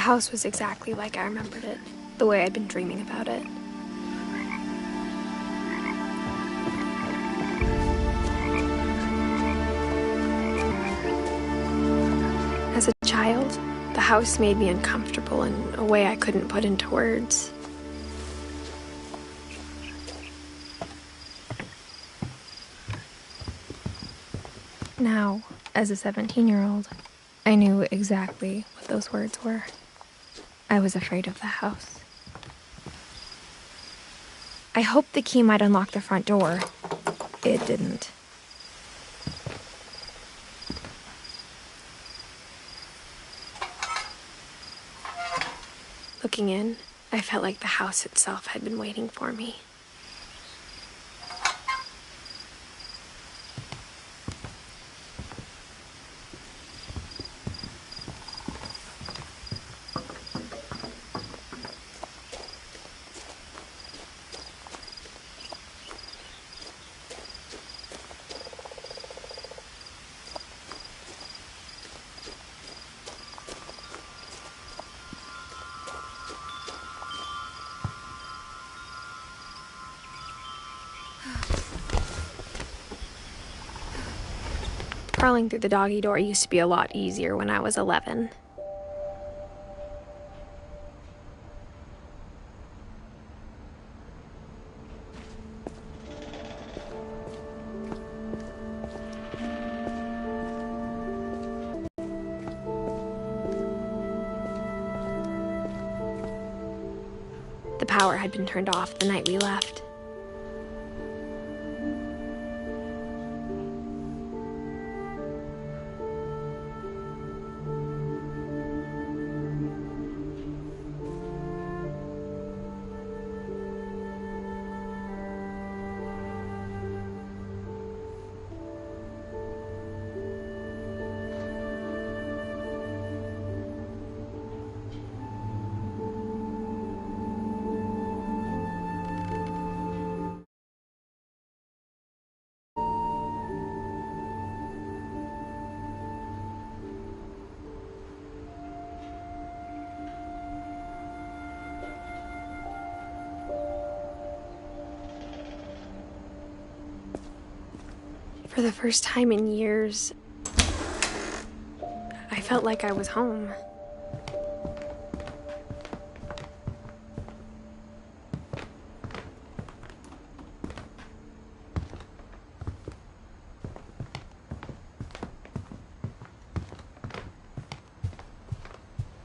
The house was exactly like I remembered it, the way I'd been dreaming about it. As a child, the house made me uncomfortable in a way I couldn't put into words. Now, as a 17-year-old, I knew exactly what those words were. I was afraid of the house. I hoped the key might unlock the front door. It didn't. Looking in, I felt like the house itself had been waiting for me. Crawling through the doggy door used to be a lot easier when I was 11. The power had been turned off the night we left. For the first time in years, I felt like I was home.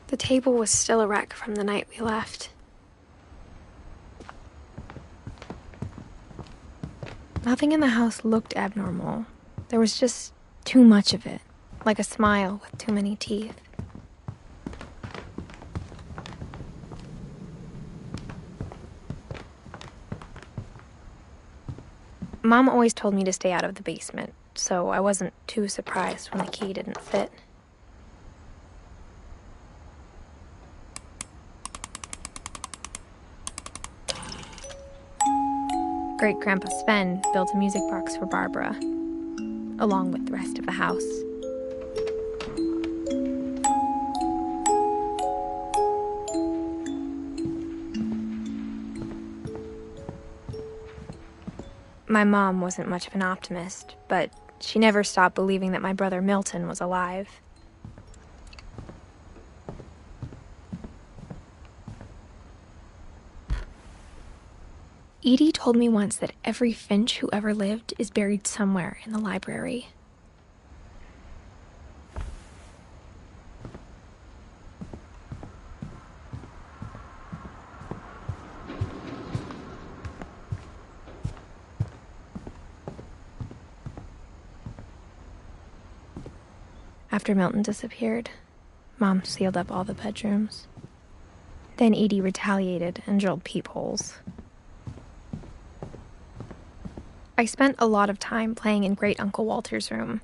The table was still a wreck from the night we left. Nothing in the house looked abnormal. There was just too much of it, like a smile with too many teeth. Mom always told me to stay out of the basement, so I wasn't too surprised when the key didn't fit. Great-Grandpa Sven built a music box for Barbara, along with the rest of the house. My mom wasn't much of an optimist, but she never stopped believing that my brother Milton was alive. Edie told me once that every Finch who ever lived is buried somewhere in the library. After Milton disappeared, Mom sealed up all the bedrooms. Then Edie retaliated and drilled peepholes. I spent a lot of time playing in Great Uncle Walter's room.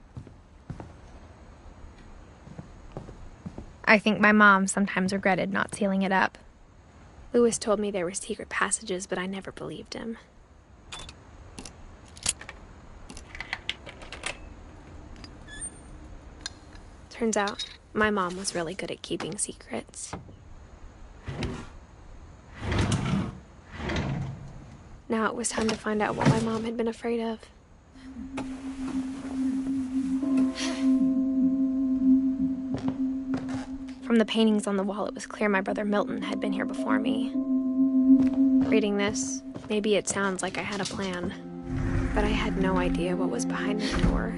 I think my mom sometimes regretted not sealing it up. Lewis told me there were secret passages, but I never believed him. Turns out, my mom was really good at keeping secrets. Now it was time to find out what my mom had been afraid of. From the paintings on the wall, it was clear my brother Milton had been here before me. Reading this, maybe it sounds like I had a plan, but I had no idea what was behind the door.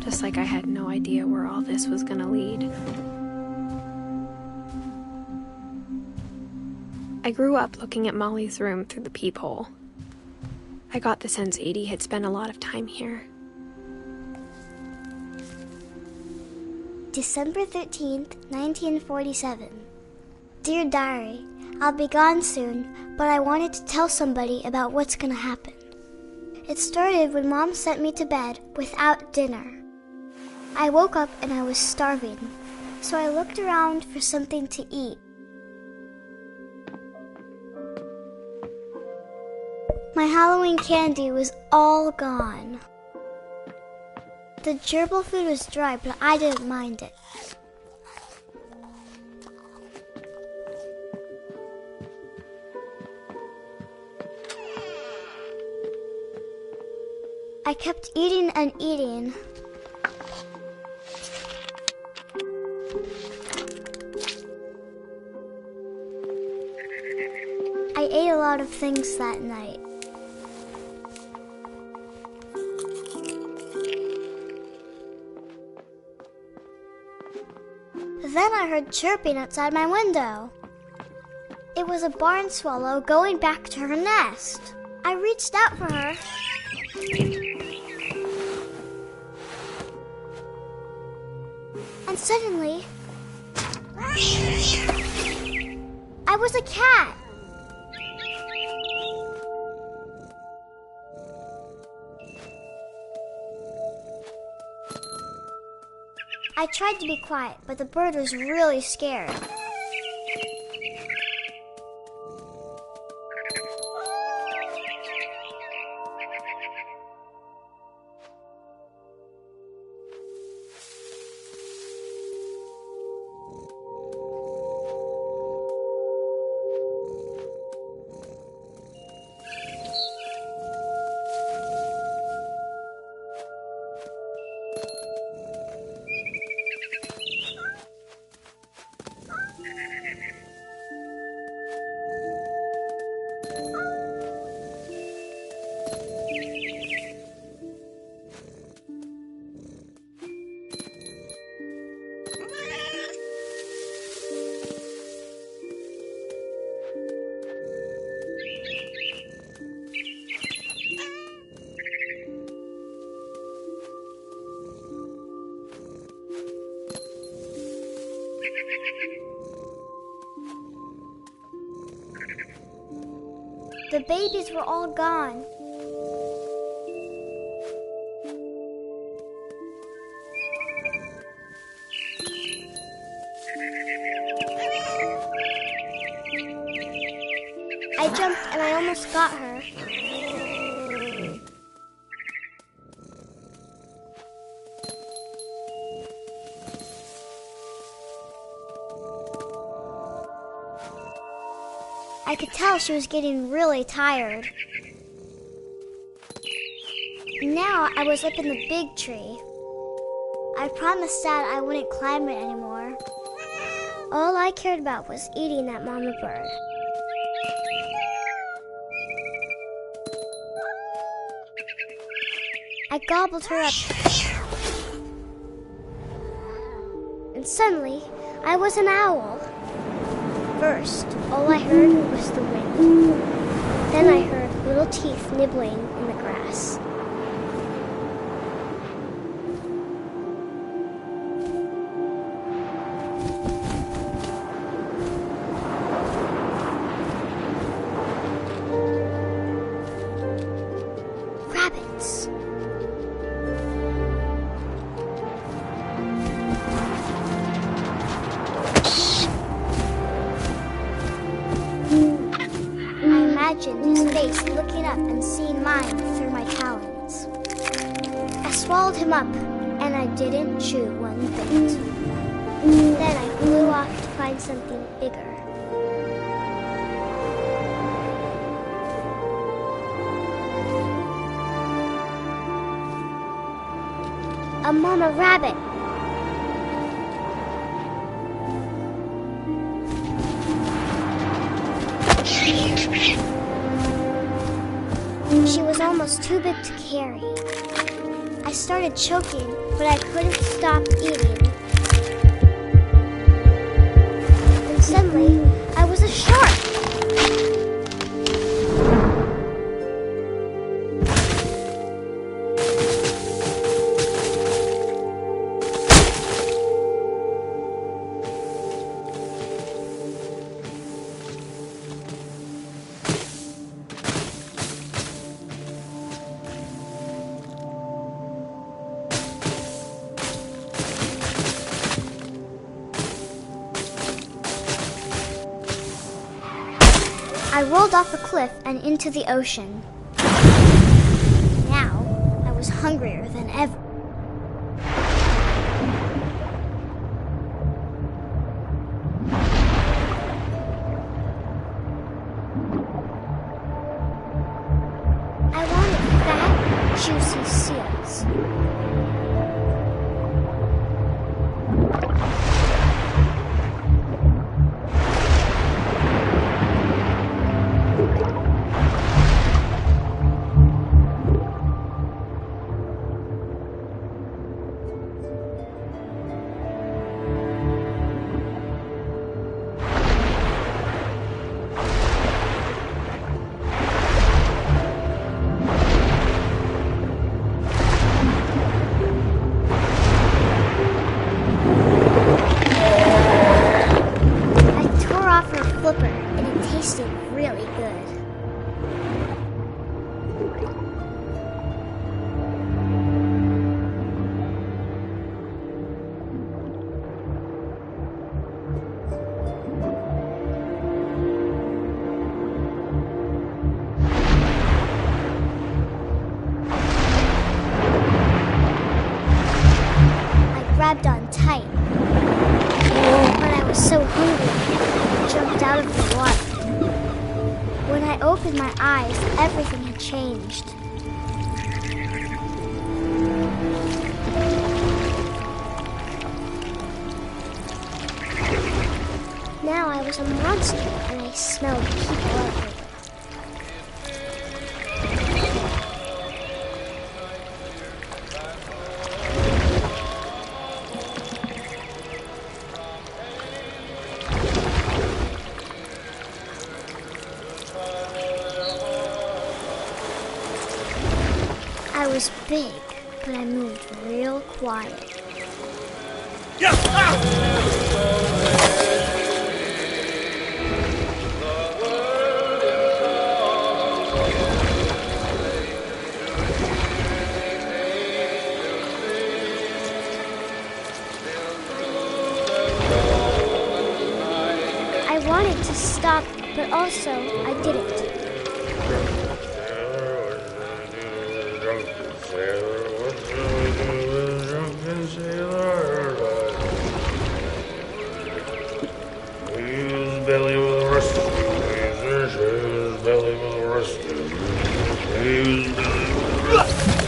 Just like I had no idea where all this was gonna lead. I grew up looking at Molly's room through the peephole. I got the sense Edie had spent a lot of time here. December 13th, 1947. Dear Diary, I'll be gone soon, but I wanted to tell somebody about what's gonna happen. It started when Mom sent me to bed without dinner. I woke up and I was starving, so I looked around for something to eat. My Halloween candy was all gone. The gerbil food was dry, but I didn't mind it. I kept eating and eating. I ate a lot of things that night. Then I heard chirping outside my window. It was a barn swallow going back to her nest. I reached out for her. And suddenly, I was a cat. I tried to be quiet, but the bird was really scared. The babies were all gone. I jumped and I almost got her. I could tell she was getting really tired. Now I was up in the big tree. I promised Dad I wouldn't climb it anymore. All I cared about was eating that mama bird. I gobbled her up. And suddenly, I was an owl. First, all I heard was the wind. Then I heard little teeth nibbling in the grass. Rabbits. His face looking up and seeing mine through my talons. I swallowed him up, and I didn't chew one bit. Then I flew off to find something bigger. a mama rabbit. She was almost too big to carry. I started choking, but I couldn't stop eating. And suddenly, I was a shark. I rolled off a cliff and into the ocean. Now, I was hungrier than ever. I wanted fat, juicy seals. And it tasted really good. I grabbed on tight, but I was so hungry. Jumped out of the water. When I opened my eyes, everything had changed. Now I was a monster, and I smelled people everywhere. I was big, but I moved real quiet. I wanted to stop, but also I didn't. Belly with a rusty, his belly with a rusty, his belly with a rusty.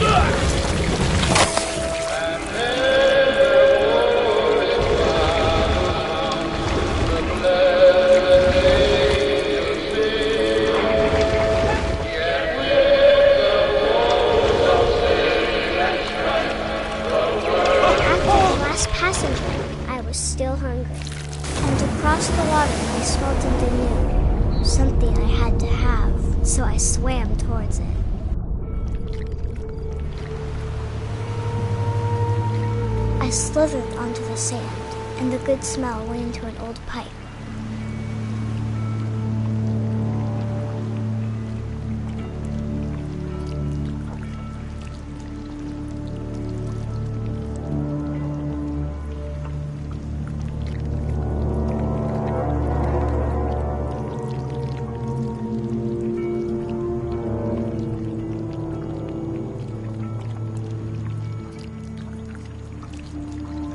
Still hungry, and to cross the water I swelled into new, something I had to have, so I swam towards it. I slithered onto the sand, and the good smell went into an old pipe.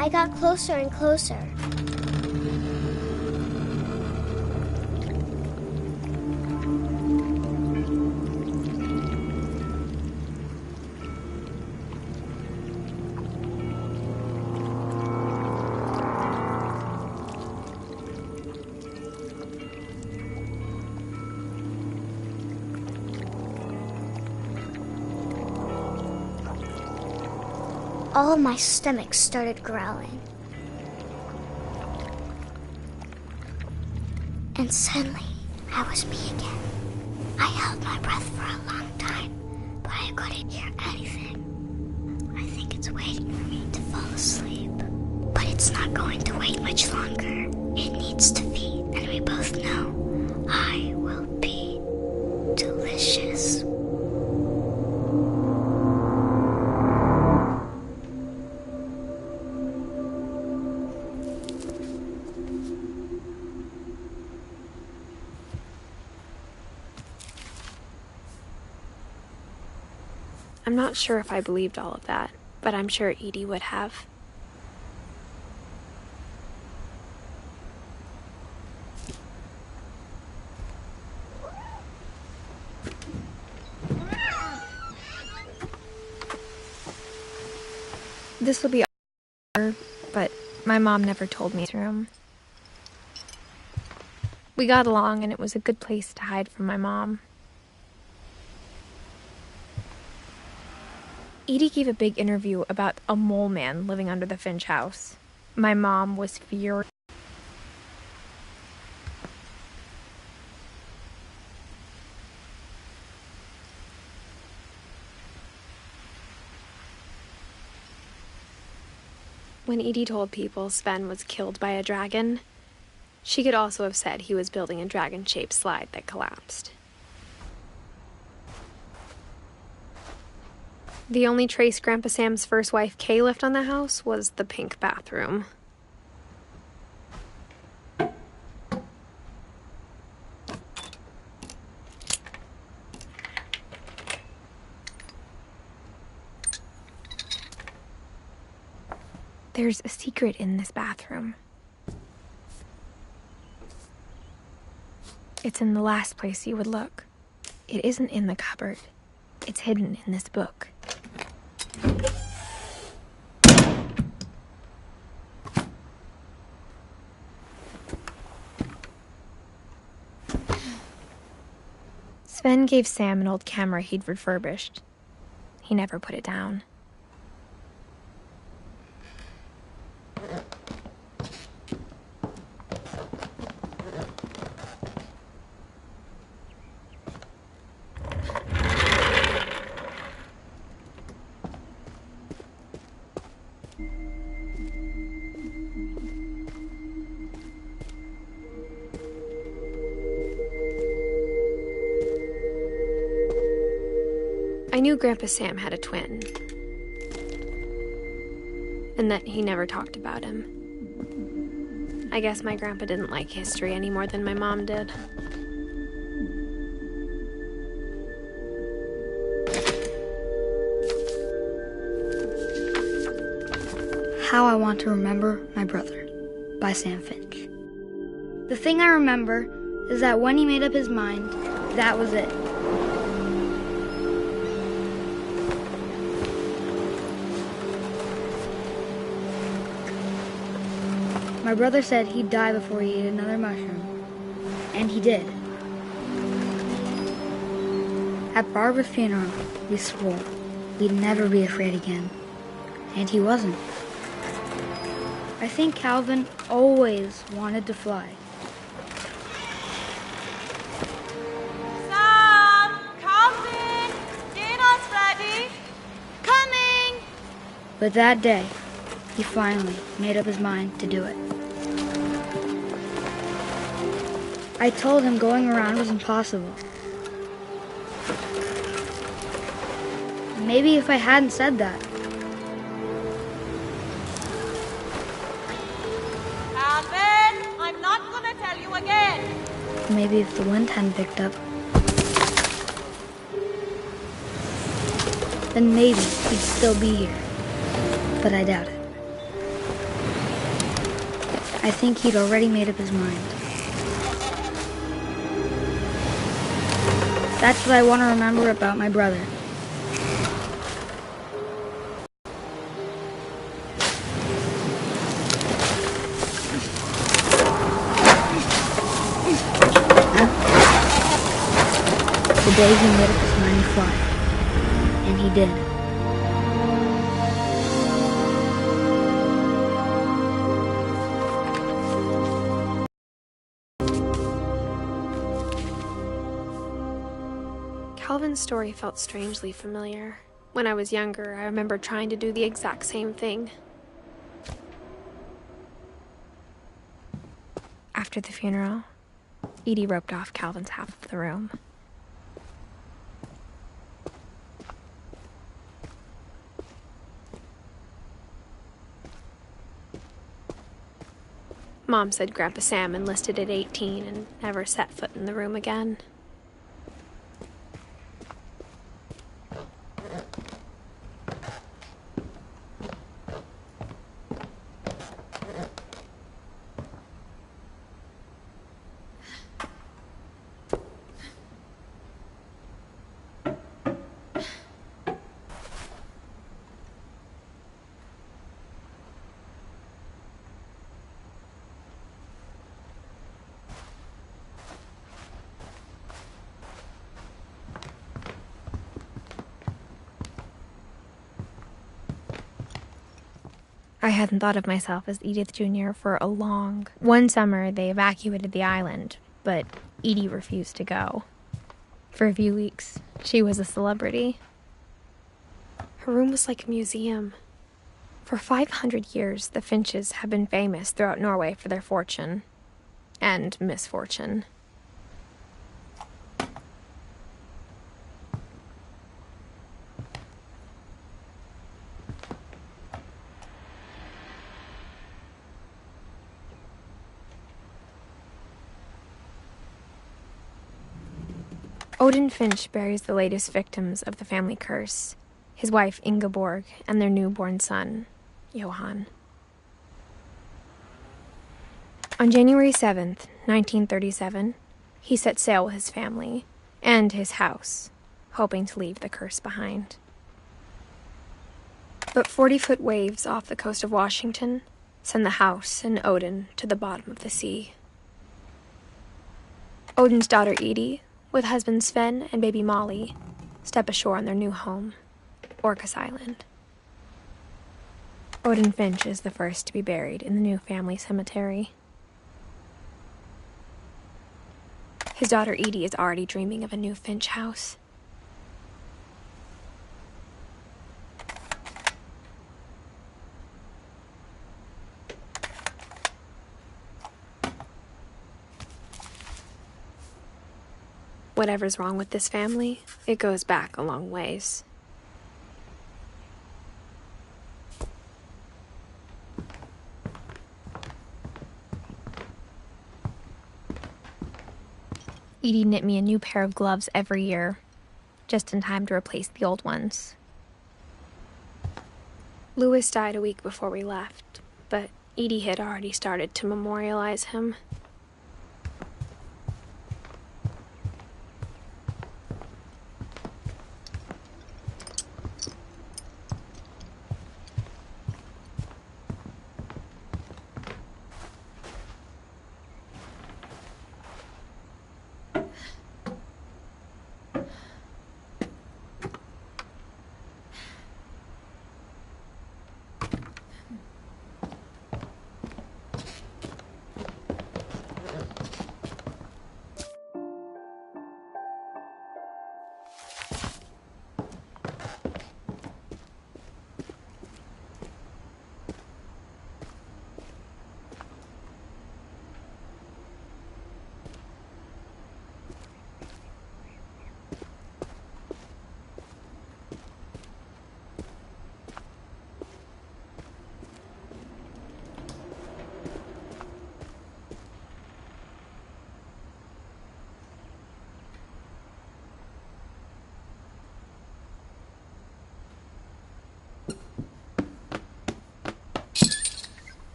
I got closer and closer. all my stomach started growling. And suddenly, I was me again. I held my breath for a long time, but I couldn't hear anything. I think it's waiting for me to fall asleep. But it's not going to wait much longer. It needs to feed, and we both know I will be delicious. I'm not sure if I believed all of that, but I'm sure Edie would have. This will be awkward, but my mom never told me his room. We got along, and it was a good place to hide from my mom. Edie gave a big interview about a mole man living under the Finch house. My mom was furious. When Edie told people Sven was killed by a dragon, she could also have said he was building a dragon-shaped slide that collapsed. The only trace Grandpa Sam's first wife, Kay, left on the house was the pink bathroom. There's a secret in this bathroom. It's in the last place you would look. It isn't in the cupboard. It's hidden in this book. Sven gave Sam an old camera he'd refurbished. He never put it down. I knew Grandpa Sam had a twin, and that he never talked about him. I guess my grandpa didn't like history any more than my mom did. How I Want to Remember My Brother by Sam Finch. The thing I remember is that when he made up his mind, that was it. My brother said he'd die before he ate another mushroom, and he did. At Barbara's funeral, we swore we'd never be afraid again, and he wasn't. I think Calvin always wanted to fly. Sam! Calvin! Dinner's ready! Coming! But that day, he finally made up his mind to do it. I told him going around was impossible. Maybe if I hadn't said that. Calvin, I'm not gonna tell you again. Maybe if the wind hadn't picked up. Then maybe he'd still be here. But I doubt it. I think he'd already made up his mind. That's what I want to remember about my brother. The day he made up his mind to fly. And he did. Calvin's story felt strangely familiar. When I was younger, I remember trying to do the exact same thing. After the funeral, Edie roped off Calvin's half of the room. Mom said Grandpa Sam enlisted at 18 and never set foot in the room again. I hadn't thought of myself as Edith Jr. for a long... One summer, they evacuated the island, but Edie refused to go. For a few weeks, she was a celebrity. Her room was like a museum. For 500 years, the Finches have been famous throughout Norway for their fortune. And misfortune. Odin Finch buries the latest victims of the family curse, his wife Ingeborg and their newborn son, Johan. On January 7th, 1937, he set sail with his family and his house, hoping to leave the curse behind. But 40-foot waves off the coast of Washington send the house and Odin to the bottom of the sea. Odin's daughter Edie, with husband Sven and baby Molly, step ashore on their new home, Orcas Island. Odin Finch is the first to be buried in the new family cemetery. His daughter Edie is already dreaming of a new Finch house. Whatever's wrong with this family, it goes back a long ways. Edie knit me a new pair of gloves every year, just in time to replace the old ones. Louis died a week before we left, but Edie had already started to memorialize him.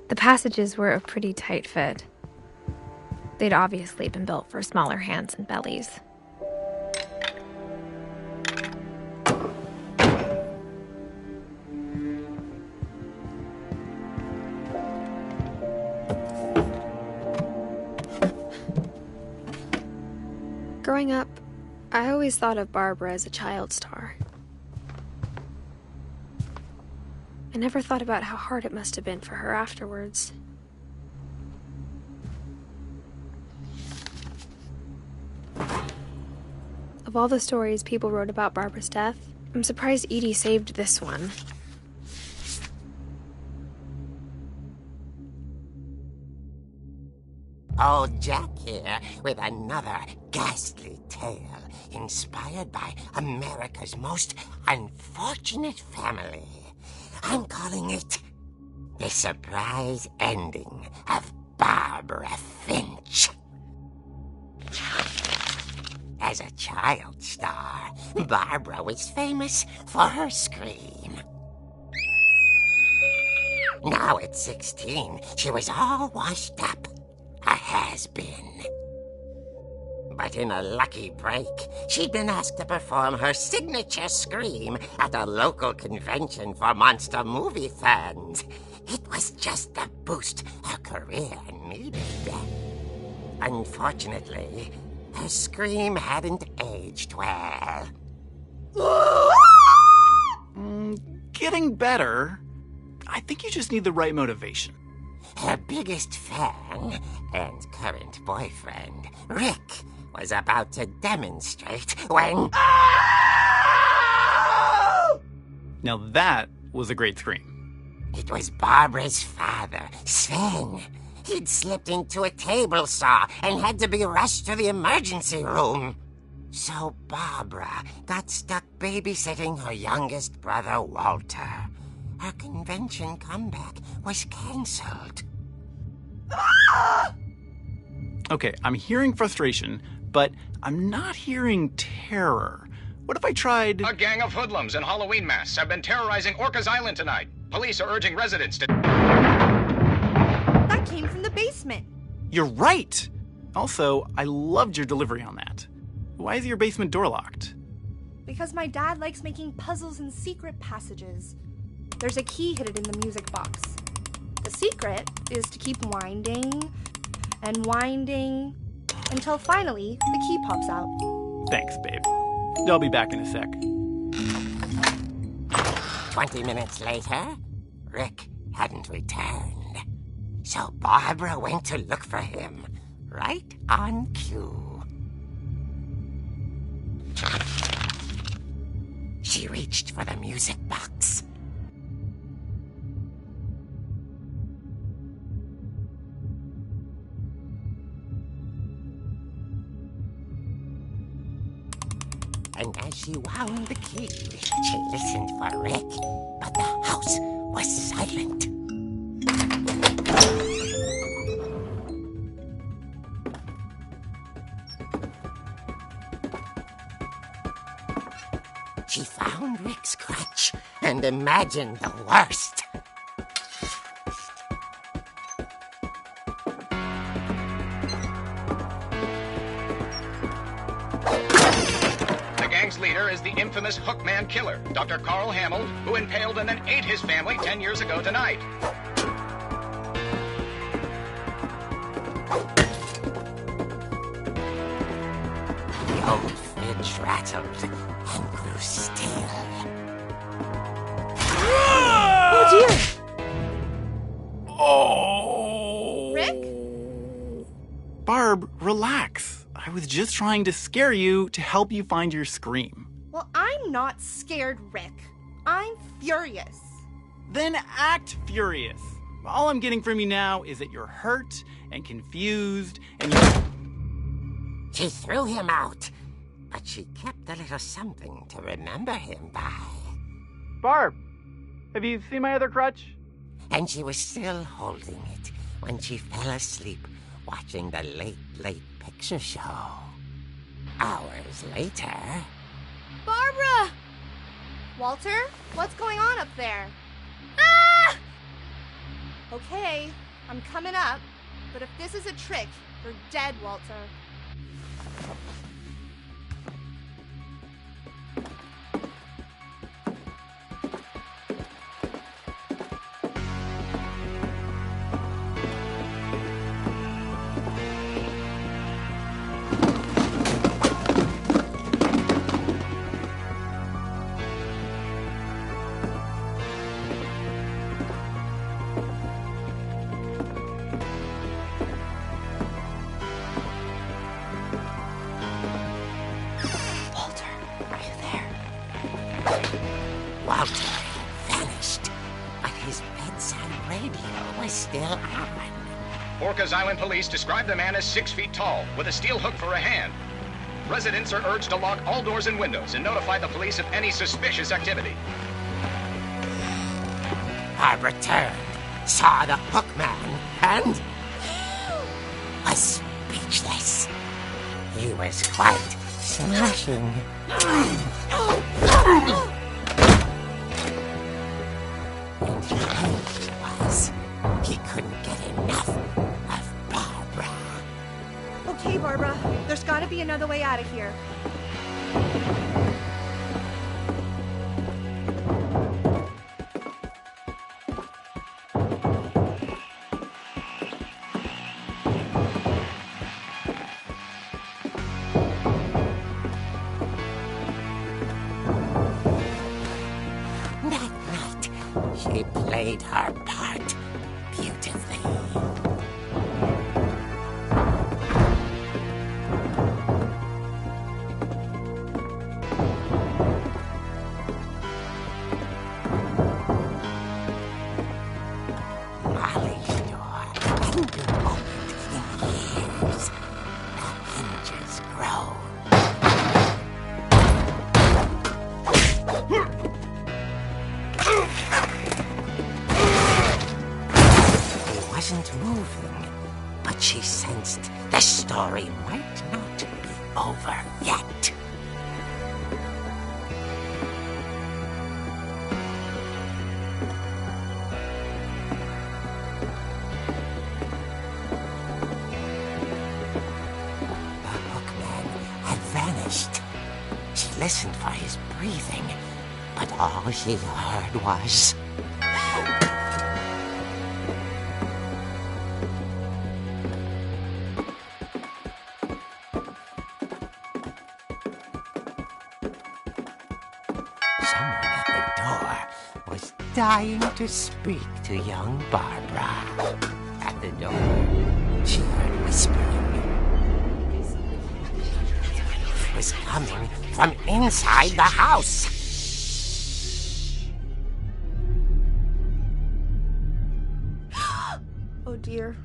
The passages were a pretty tight fit. They'd obviously been built for smaller hands and bellies. Growing up, I always thought of Barbara as a child star. I never thought about how hard it must have been for her afterwards. Of all the stories people wrote about Barbara's death, I'm surprised Edie saved this one. Old Jack here with another ghastly tale inspired by America's most unfortunate family. I'm calling it The Surprise Ending of Barbara Finch. As a child star, Barbara was famous for her scream. Now at 16, she was all washed up. A has-been. But in a lucky break, she'd been asked to perform her signature scream at a local convention for monster movie fans. It was just the boost her career needed. Unfortunately, her scream hadn't aged well. Getting better. I think you just need the right motivation. Her biggest fan and current boyfriend, Rick, was about to demonstrate when... Now that was a great scream. It was Barbara's father, Sven. He'd slipped into a table saw and had to be rushed to the emergency room. So Barbara got stuck babysitting her youngest brother, Walter. Her convention comeback was cancelled. Okay, I'm hearing frustration, but I'm not hearing terror. What if I tried... A gang of hoodlums in Halloween masks have been terrorizing Orcas Island tonight. Police are urging residents to... That came from the basement. You're right! Also, I loved your delivery on that. Why is your basement door locked? Because my dad likes making puzzles and secret passages. There's a key hidden in the music box. The secret is to keep winding and winding until finally the key pops out. Thanks, babe. I'll be back in a sec. 20 minutes later, Rick hadn't returned. So Barbara went to look for him, right on cue. She reached for the music box. And as she wound the key, she listened for Rick, but the house was silent. She found Rick's crutch and imagined the worst. The gang's leader is the infamous Hookman Killer, Dr. Carl Hamill, who impaled and then ate his family 10 years ago tonight. The old fridge rattled and grew still. Oh dear! Oh! Rick? Barb, relax. I was just trying to scare you to help you find your scream. Well, I'm not scared, Rick. I'm furious. Then act furious. All I'm getting from you now is that you're hurt and confused and you're... She threw him out, but she kept a little something to remember him by. Barb, have you seen my other crutch? And she was still holding it when she fell asleep watching the late picture show. Hours later... Barbara! Walter, what's going on up there? Ah! Okay, I'm coming up, but if this is a trick, you're dead, Walter. Walter had vanished, but his bedside radio was still on. Orcas Island police describe the man as 6 feet tall, with a steel hook for a hand. Residents are urged to lock all doors and windows and notify the police of any suspicious activity. Barbara turned, saw the hook man, and was speechless. He was quite smashing. And he was. He couldn't get enough of Barbara. Okay, Barbara, there's gotta be another way out of here. That night, she played her part beautifully. Molly's door hadn't been opened in years. The hinges groaned. He wasn't moving, but she sensed the story might not be over yet. The hookman had vanished. She listened for his breathing, but all she heard was... someone at the door was dying to speak to young Barbara. At the door, she heard whispering. It was coming from inside the house. Oh dear.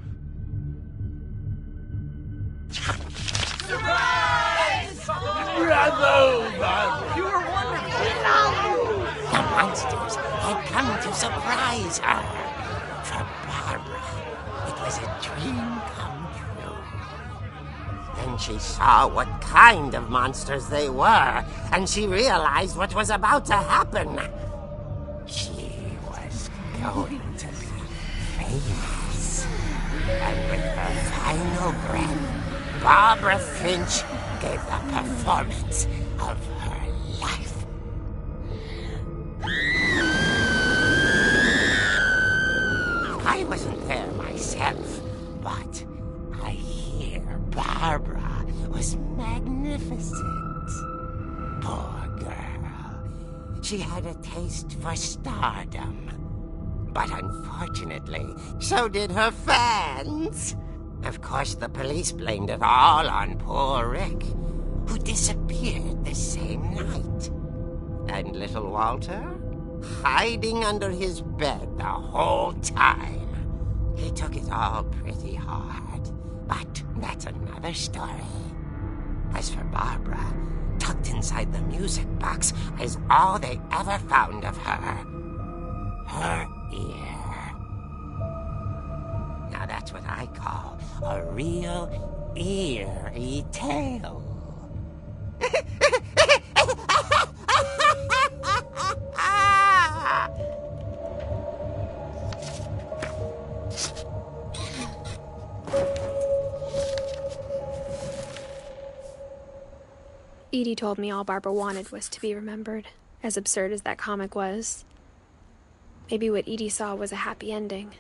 The monsters had come to surprise her. For Barbara, it was a dream come true. Then she saw what kind of monsters they were, and she realized what was about to happen. She was going to be famous. And with her final breath, Barbara Finch gave the performance of her life. I wasn't there myself, but I hear Barbara was magnificent. Poor girl. She had a taste for stardom. But unfortunately, so did her fans. Of course, the police blamed it all on poor Rick, who disappeared the same night. And little Walter? Hiding under his bed the whole time. He took it all pretty hard, but that's another story. As for Barbara, tucked inside the music box is all they ever found of her. Her ear. Now that's what I call a real eerie tale. Edie told me all Barbara wanted was to be remembered, as absurd as that comic was. Maybe what Edie saw was a happy ending.